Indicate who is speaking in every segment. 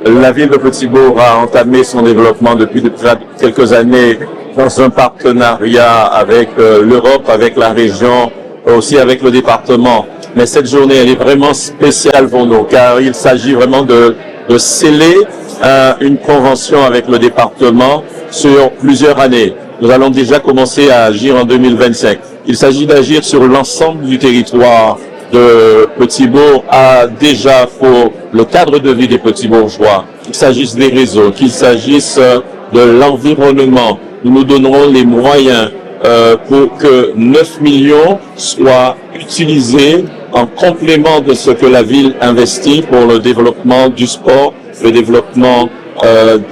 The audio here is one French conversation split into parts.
Speaker 1: La ville de Petit-Bourg a entamé son développement depuis quelques années dans un partenariat avec l'Europe, avec la région, aussi avec le département. Mais cette journée, elle est vraiment spéciale pour nous, car il s'agit vraiment de sceller une convention avec le département sur plusieurs années. Nous allons déjà commencer à agir en 2025. Il s'agit d'agir sur l'ensemble du territoire de Petit-Bourg déjà pour le cadre de vie des petits bourgeois, qu'il s'agisse des réseaux, qu'il s'agisse de l'environnement. Nous nous donnerons les moyens pour que 9 millions soient utilisés en complément de ce que la ville investit pour le développement du sport, le développement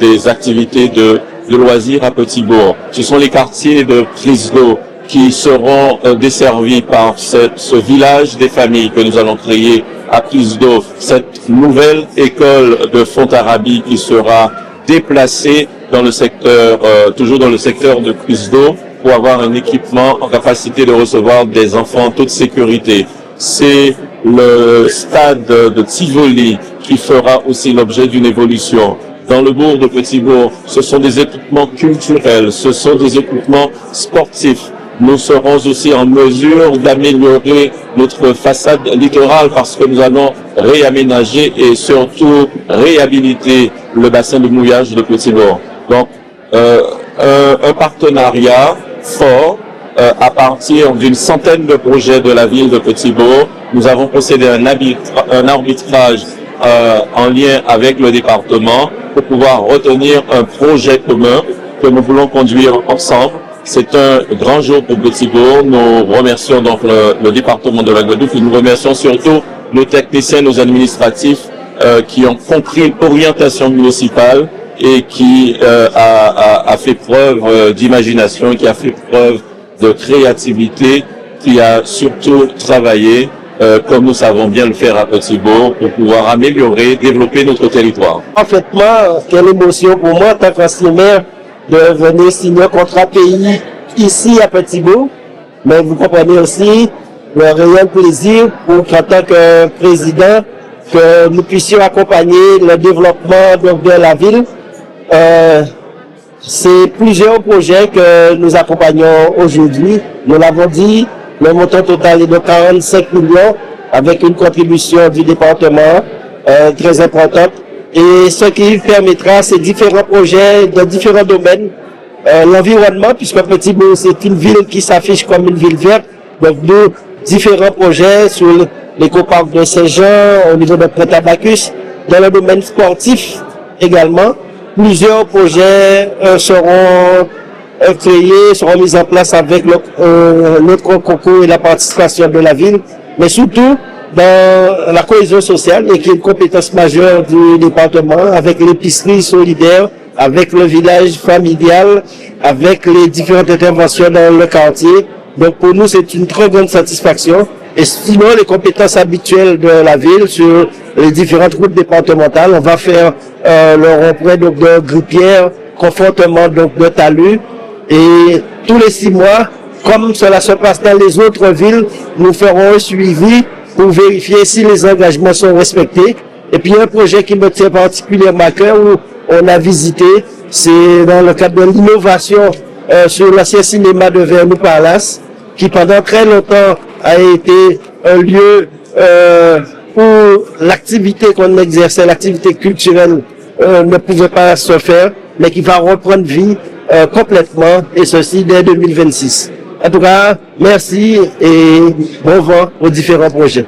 Speaker 1: des activités de loisirs à Petit-Bourg. Ce sont les quartiers de prise d'eau qui seront desservis par ce village des familles que nous allons créer à prise d'eau, cette nouvelle école de Fontarabie qui sera déplacée dans le secteur, toujours dans le secteur de prise d'eau, pour avoir un équipement en capacité de recevoir des enfants en toute sécurité. C'est le stade de Tivoli qui fera aussi l'objet d'une évolution. Dans le bourg de Petit-Bourg, ce sont des équipements culturels, ce sont des équipements sportifs. Nous serons aussi en mesure d'améliorer notre façade littorale parce que nous allons réaménager et surtout réhabiliter le bassin de mouillage de Petit-Bourg. Donc, un partenariat fort à partir d'une centaine de projets de la ville de Petit-Bourg. Nous avons procédé à un arbitrage en lien avec le département pour pouvoir retenir un projet commun que nous voulons conduire ensemble. C'est un grand jour pour Petit-Bourg. Nous remercions donc le département de la Guadeloupe et nous remercions surtout nos techniciens, nos administratifs qui ont compris l'orientation municipale et qui a fait preuve d'imagination, qui a fait preuve de créativité, qui a surtout travaillé comme nous savons bien le faire à Petit-Bourg pour pouvoir améliorer, développer notre territoire.
Speaker 2: Parfaitement, quelle émotion pour moi en tant qu'ancien maire de venir signer un contrat pays ici à Petit-Bourg, mais vous comprenez aussi le réel plaisir pour qu'en tant que président, que nous puissions accompagner le développement de la ville. C'est plusieurs projets que nous accompagnons aujourd'hui. Nous l'avons dit, le montant total est de 45 millions avec une contribution du département très importante. Et ce qui permettra, c'est différents projets dans différents domaines. L'environnement, puisque Petit-Bourg, c'est une ville qui s'affiche comme une ville verte. Donc, nous, différents projets sur l'éco-parc de Saint-Jean, au niveau de Pont-Abacus. Dans le domaine sportif également, plusieurs projets seront créés, seront mis en place avec notre concours et la participation de la ville. Mais surtout, dans la cohésion sociale, et qui est une compétence majeure du département, avec l'épicerie solidaire, avec le village familial, avec les différentes interventions dans le quartier. Donc pour nous, c'est une très grande satisfaction. Et sinon, les compétences habituelles de la ville sur les différentes routes départementales, on va faire le rond-point de Grippière, confortement donc de Talus. Et tous les 6 mois, comme cela se passe dans les autres villes, nous ferons un suivi pour vérifier si les engagements sont respectés. Et puis un projet qui me tient particulièrement à cœur, où on a visité, c'est dans le cadre de l'innovation sur l'ancien cinéma de Vernou Palace, qui pendant très longtemps a été un lieu où l'activité qu'on exerçait, l'activité culturelle ne pouvait pas se faire, mais qui va reprendre vie complètement, et ceci dès 2026. En tout cas, merci et bon vent aux différents projets.